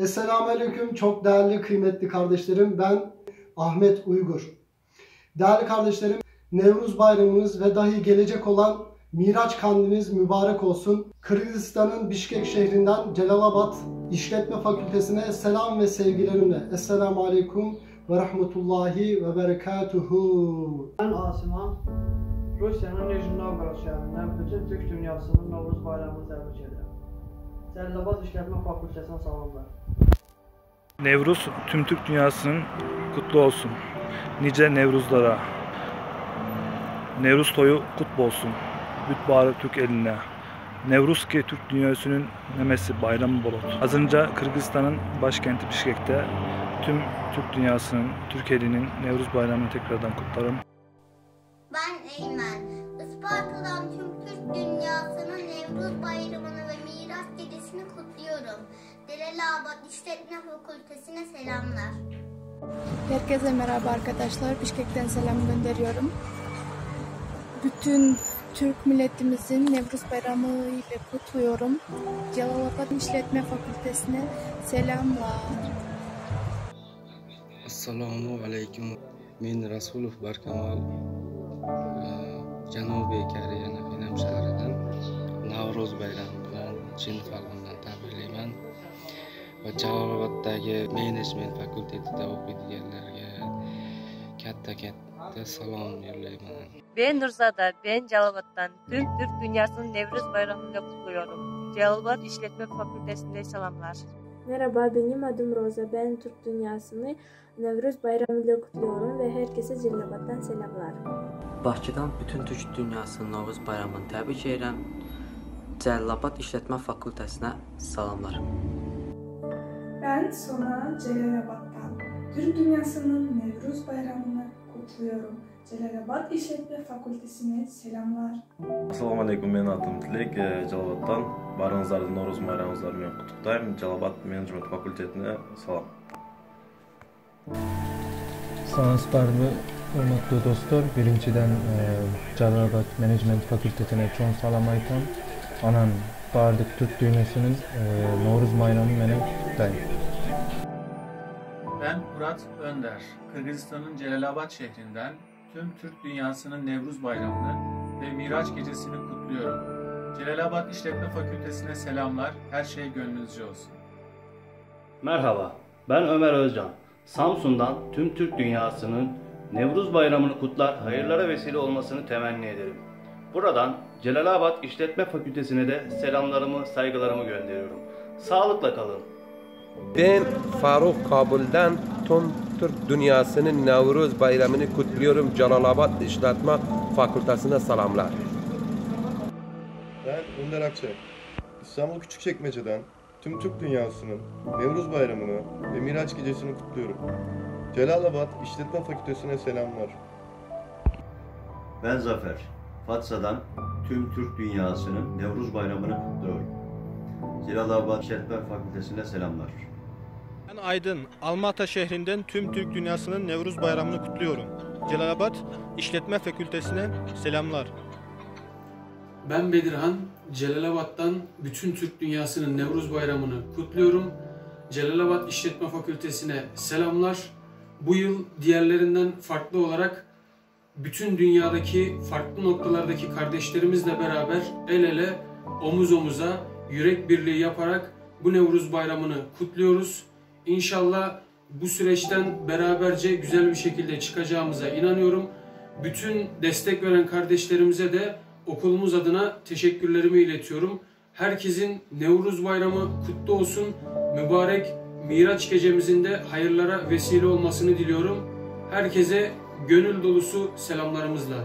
Esselamualeyküm çok değerli kıymetli kardeşlerim, ben Ahmet Uygur. Değerli kardeşlerim, Nevruz bayramınız ve dahi gelecek olan Miraç kandiliniz mübarek olsun. Kırgızistan'ın Bişkek şehrinden Celalabad İşletme Fakültesine selam ve sevgilerimle. Esselamu Aleyküm ve Rahmetullahi ve Berekatuhu. Ben Asiman, Rusiyanın Nijnogorod şəhərindən bütün Türk dünyasının Novruz bayramını təbrik edirəm. Cəlilabad İşletme Fakültesine salamlar. Nevruz tüm Türk dünyasının kutlu olsun. Nice Nevruzlara. Nevruz toyu kutlu olsun. Bütbarı Türk eline. Nevruz ki Türk dünyasının nemesi bayramı bolot. Azınca Kırgızistan'ın başkenti Bişkek'te tüm Türk dünyasının, Türk elinin Nevruz bayramını tekrardan kutlarım. Ben Eymen. Isparta'dan tüm Türk dünyasının Nevruz bayramını ve Miraç gecesini kutluyorum. Celalabad İşletme Fakültesine selamlar. Herkese merhaba arkadaşlar. Bişkek'ten selam gönderiyorum. Bütün Türk milletimizin Nevruz bayramı ile kutluyorum. Celalabad İşletme Fakültesine selamlar. Assalomu alaykum. Men Rasulov Barkamol, Janubiy Koreyaning Xinam shahridan Navruz bayrami bilan chin qalbimdan tabriklayman va Jaloloboddagi menejment fakultetida o'qiydiganlarga katta salom yo'llayman. Ben Nurzada, ben Celalabad'dan tüm Türk dünyasının Nevruz bayramını kutluyorum. Celalabad İşletme Fakültesi'nde selamlar. Merhaba, benim adım Roza. Ben Türk dünyasını Nevruz bayramıyla kutluyorum ve herkese Celalabad'dan selamlar. Bakıdan bütün Türk dünyasının Nevruz bayramını təbrik edirəm. Celalabad İşletme Fakültesine salamlar. Ben Sona Celalabad'dan Türk dünyasının Nevruz bayramını kutluyorum. Celalabad İşletme Fakültesine selamlar. Assalomu alaykum, men adım Tilek, Celalabad'dan. Barınızlarni Nevruz bayramınızlar bilan qutlaqlayman. Celalabad Management Fakültetine salam. Sanatbarlı hurmatlı dostlar, birinchidan Celalabad Management Fakültetine çoğun salam aytam. Anan bardık Türk dünyasının Nevruz bayramı meni kutlayım. Ben Murat Önder, Kırgızistan'ın Celalabad şehrinden tüm Türk dünyasının Nevruz bayramını ve Miraç gecesini kutluyorum. Celalabad İşletme Fakültesine selamlar, her şey gönlünüzce olsun. Merhaba, ben Ömer Özcan. Samsun'dan tüm Türk dünyasının Nevruz bayramını kutlar, hayırlara vesile olmasını temenni ederim. Buradan Celalabad İşletme Fakültesine de selamlarımı, saygılarımı gönderiyorum. Sağlıkla kalın. Ben Faruk Kabul'dan tüm Türk dünyasının Nevruz bayramını kutluyorum. Celalabad İşletme Fakültesine selamlar. Ben Önder Akçay. İstanbul Küçükçekmece'den tüm Türk dünyasının Nevruz bayramını ve Miraç gecesini kutluyorum. Celalabad İşletme Fakültesine selamlar. Ben Zafer. Fatsa'dan tüm Türk dünyasının Nevruz bayramını kutluyorum. Celalabad İşletme Fakültesine selamlar. Ben Aydın, Almatı şehrinden tüm Türk dünyasının Nevruz bayramını kutluyorum. Celalabad İşletme Fakültesine selamlar. Ben Bedirhan, Celalabad'dan bütün Türk dünyasının Nevruz bayramını kutluyorum. Celalabad İşletme Fakültesine selamlar. Bu yıl diğerlerinden farklı olarak bütün dünyadaki farklı noktalardaki kardeşlerimizle beraber el ele, omuz omuza, yürek birliği yaparak bu Nevruz bayramını kutluyoruz. İnşallah bu süreçten beraberce güzel bir şekilde çıkacağımıza inanıyorum. Bütün destek veren kardeşlerimize de okulumuz adına teşekkürlerimi iletiyorum. Herkesin Nevruz bayramı kutlu olsun. Mübarek Miraç gecemizin de hayırlara vesile olmasını diliyorum. Herkese gönül dolusu selamlarımızla.